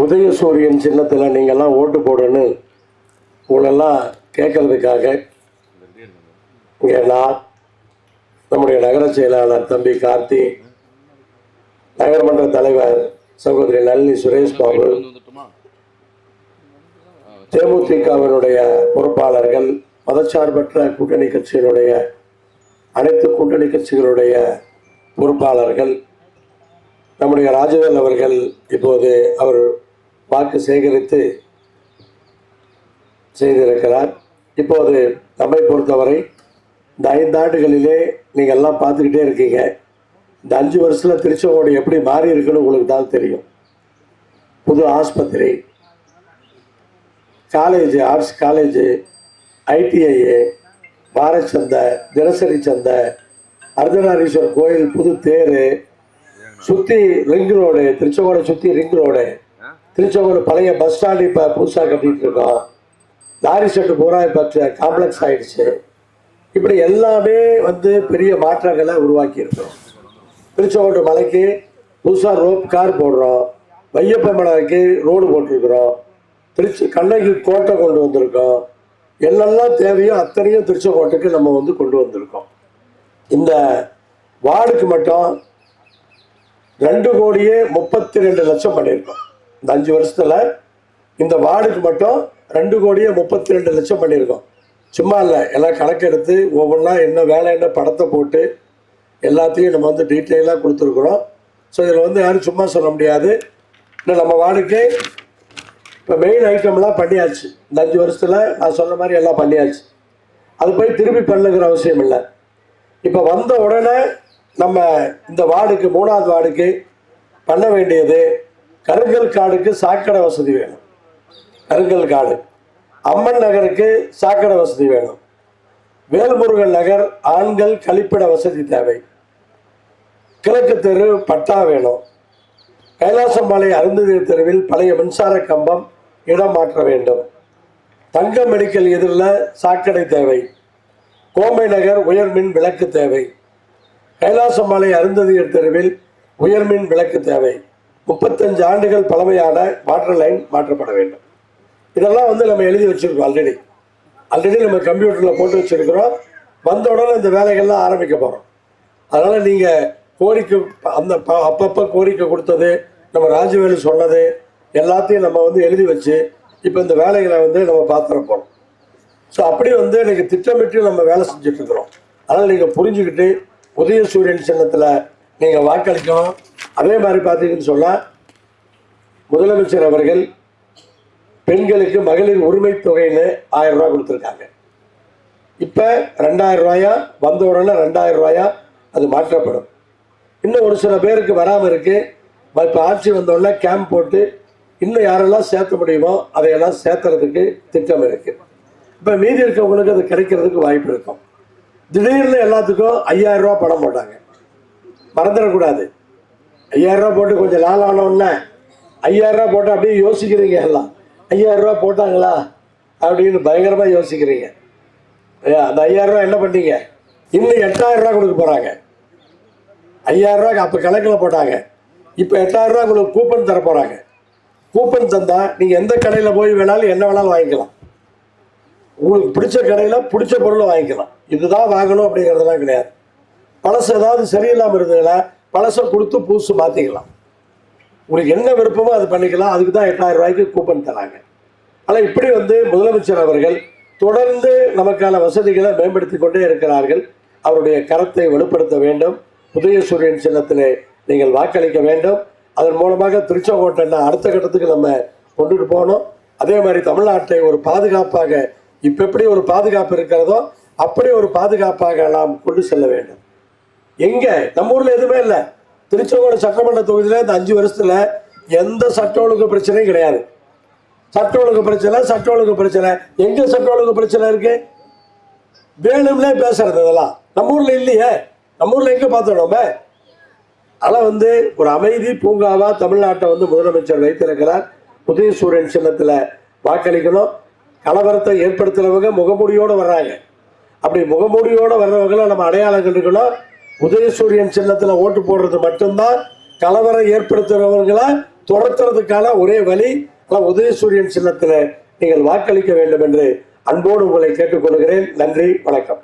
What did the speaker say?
உதயசூரியன் சின்னத்தில் நீங்கள்லாம் ஓட்டு போடணும்னு உங்களெல்லாம் கேட்கறதுக்காக இங்கே நான், நம்முடைய நகர செயலாளர் தம்பி கார்த்தி, நகர்மன்ற தலைவர் சகோதரி நளினி சுரேஷ் பாபு, தேமுதிகவினுடைய பொறுப்பாளர்கள், மதச்சார்பற்ற கூட்டணி கட்சியினுடைய அனைத்து கூட்டணி கட்சிகளுடைய பொறுப்பாளர்கள், நம்முடைய ராஜவேல் அவர்கள் இப்போது அவர் வாக்கு சேகரித்து செய்திருக்கிறார். இப்போது நம்மை பொறுத்தவரை இந்த 5 ஆண்டுகளிலே நீங்கள் எல்லாம் பார்த்துக்கிட்டே இருக்கீங்க. இந்த 5 வருஷத்தில் திருச்செங்கோடு எப்படி மாறி இருக்குன்னு உங்களுக்கு தான் தெரியும். புது ஆஸ்பத்திரி, காலேஜ், ஆர்ட்ஸ் காலேஜு, ஐடிஐ, வாரச்சந்தை, தினசரி சந்தை, அர்த்தநாரீஸ்வரர் கோயில் புது தேர், சுற்றி ரிங் ரோடு, திருச்செங்கோடை சுற்றி ரிங் ரோடு, திருச்செங்கோடு பழைய பஸ் ஸ்டாண்டு இப்போ புதுசாக கட்டிகிட்டு இருக்கோம். லாரி செட்டு பூரா இப்போ காம்ப்ளெக்ஸ் ஆகிடுச்சு. இப்படி எல்லாமே பெரிய மாற்றங்களை உருவாக்கியிருக்கிறோம். திருச்செங்கோடு மலைக்கு புதுசாக ரோப் கார் போடுறோம். வையப்ப மலைக்கு ரோடு போட்டிருக்கிறோம். கண்ணகி கோட்டை கொண்டு வந்திருக்கோம். என்னெல்லாம் தேவையோ அத்தனையும் திருச்செங்கோட்டுக்கு நம்ம கொண்டு வந்திருக்கோம். இந்த வார்டுக்கு மட்டும் 2,32,00,000 பண்ணியிருக்கோம். இந்த 5 வருஷத்தில் இந்த வார்டுக்கு மட்டும் 2,32,00,000 பண்ணியிருக்கோம். சும்மா இல்லை, எல்லாம் கணக்கெடுத்து ஒவ்வொன்றா என்ன வேலை என்ன படத்தை போட்டு எல்லாத்தையும் நம்ம டீட்டெயிலாக கொடுத்துருக்குறோம். ஸோ இதில் யாரும் சும்மா சொல்ல முடியாது. இல்லை, நம்ம வார்டுக்கு இப்போ மெயின் ஐட்டம்லாம் பண்ணியாச்சு. இந்த 5 வருஷத்தில் நான் சொன்ன மாதிரி எல்லாம் பண்ணியாச்சு. அது போய் திருப்பி பண்ணுங்கிற அவசியம் இல்லை. இப்போ வந்த உடனே நம்ம இந்த வார்டுக்கு 3வது வார்டுக்கு பண்ண வேண்டியது, கருங்கல் காடுக்கு சாக்கடை வசதி வேணும். கருங்கல் காடு, அம்மன் நகருக்கு சாக்கடை வசதி வேணும். வேல்முருகன் நகர் ஆண்கள் கழிப்பிட வசதி தேவை. கிழக்கு தெரு பட்டா வேணும். கைலாசம்பாளைய அருந்ததி தெருவில் பழைய மின்சார கம்பம் இடம் மாற்ற வேண்டும். தங்க மெடிக்கல் எதிரில் சாக்கடை தேவை. கோம்பை நகர் உயர்மின் விளக்கு தேவை. கைலாசம்பாளைய அருந்ததி தெருவில் உயர்மின் விளக்கு தேவை. 35 ஆண்டுகள் பழமையான வாட்டர் லைன் மாற்றப்பட வேண்டும். இதெல்லாம் நம்ம எழுதி வச்சுருக்கோம். ஆல்ரெடி நம்ம கம்ப்யூட்டரில் போட்டு வச்சுருக்கிறோம். வந்த உடனே இந்த வேலைகள்லாம் ஆரம்பிக்க போகிறோம். அதனால் நீங்கள் கோரிக்கை அப்பப்போ கோரிக்கை கொடுத்தது, நம்ம ராஜவேலு சொன்னது எல்லாத்தையும் நம்ம எழுதி வச்சு இப்போ இந்த வேலைகளை நம்ம பார்த்துட போகிறோம். ஸோ அப்படி எனக்கு திட்டமிட்டு நம்ம வேலை செஞ்சிட்ருக்குறோம். அதனால் நீங்கள் புரிஞ்சுக்கிட்டு உதயசூரியன் சின்னத்தில் நீங்கள் வாக்களிக்கணும். அதே மாதிரி பார்த்தீங்கன்னு சொன்னால், முதலமைச்சர் அவர்கள் பெண்களுக்கு மகளிர் உரிமை தொகைன்னு 1000 ரூபா கொடுத்துருக்காங்க. இப்போ 2000 ரூபாயா, வந்த உடனே 2000 ரூபாயா அது மாற்றப்படும். இன்னும் ஒரு சில பேருக்கு வராமல் இருக்குது. இப்போ ஆட்சி வந்தோடனே கேம்ப் போட்டு இன்னும் யாரெல்லாம் சேர்த்த முடியுமோ அதையெல்லாம் சேர்த்துறதுக்கு திட்டம் இருக்குது. இப்போ மீதி இருக்கவங்களுக்கு அது கிடைக்கிறதுக்கு வாய்ப்பு இருக்கும். திடீர்னு எல்லாத்துக்கும் 5000 ரூபா பணம் போட்டாங்க. மறந்துடக்கூடாது. 5000 ரூபா போட்டு கொஞ்சம் நாள் ஆனோடனே 5000 ரூபா போட்டு அப்படியே யோசிக்கிறீங்க. எல்லாம் 5000 ரூபா போட்டாங்களா அப்படின்னு பயங்கரமாக யோசிக்கிறீங்க. அந்த 5000 ரூபா என்ன பண்ணீங்க? இன்னும் 8000 ரூபா கொடுக்க போகிறாங்க. 5000 ரூபாய்க்கு அப்போ கணக்கில் போட்டாங்க. இப்போ 8000 ரூபா உங்களுக்கு கூப்பன் தர போகிறாங்க. கூப்பன் தந்தால் நீங்கள் எந்த கடையில் போய் வேணாலும் என்ன வேணாலும் வாங்கிக்கலாம். உங்களுக்கு பிடிச்ச கடையில் பிடிச்ச பொருளை வாங்கிக்கலாம். இதுதான் வாங்கணும் அப்படிங்கிறதெல்லாம் கிடையாது. பழசு ஏதாவது சரியில்லாமல் இருந்ததுன்னா பழசை கொடுத்து புதுசு மாற்றிக்கலாம். உங்களுக்கு என்ன விருப்பமோ அது பண்ணிக்கலாம். அதுக்கு தான் 8000 ரூபாய்க்கு கூப்பன் தராங்க. ஆனால் இப்படி முதலமைச்சர் அவர்கள் தொடர்ந்து நமக்கான வசதிகளை மேம்படுத்தி கொண்டே இருக்கிறார்கள். அவருடைய கரத்தை வலுப்படுத்த வேண்டும். உதயசூரியன் சின்னத்திலே நீங்கள் வாக்களிக்க வேண்டும். அதன் மூலமாக திருச்செங்கோட்டை அடுத்த கட்டத்துக்கு நம்ம கொண்டுட்டு போகணும். அதே மாதிரி தமிழ்நாட்டை ஒரு பாதுகாப்பாக, இப்போ எப்படி ஒரு பாதுகாப்பு இருக்கிறதோ அப்படி ஒரு பாதுகாப்பாக நாம் கொண்டு செல்ல வேண்டும். எங்கே நம்ம ஊரில் எதுவுமே இல்லை. திருச்செங்கோடு சட்டமன்ற தொகுதியில் இந்த 5 வருஷத்தில் எந்த சட்ட ஒழுங்கு பிரச்சனையும் கிடையாது. சட்ட ஒழுங்கு பிரச்சனை எங்கே சட்ட ஒழுங்கு பிரச்சனை இருக்கு? வேணும்னே பேசுறது இதெல்லாம் நம்ம ஊரில் இல்லையே. நம்ம ஊரில் எங்கே பார்த்தோம் நம்ம? ஆனால் ஒரு அமைதி பூங்காவாக தமிழ்நாட்டை முதலமைச்சர் வைத்திருக்கிறார். உதயசூரியன் சின்னத்தில் வாக்களிக்கணும். கலவரத்தை ஏற்படுத்துகிறவங்க முகமூடியோடு வர்றாங்க. அப்படி முகமூடியோடு வர்றவங்களை நம்ம அடையாளம் கண்டுக்கணும். உதயசூரியன் சின்னத்தில் ஓட்டு போடுறது மட்டும்தான் கலவரம் ஏற்படுத்துகிறவங்களை துரத்துறதுக்கான ஒரே வழி உதயசூரியன் சின்னத்தில் நீங்கள் வாக்களிக்க வேண்டும் என்று அன்போடு உங்களை கேட்டுக்கொள்கிறேன். நன்றி, வணக்கம்.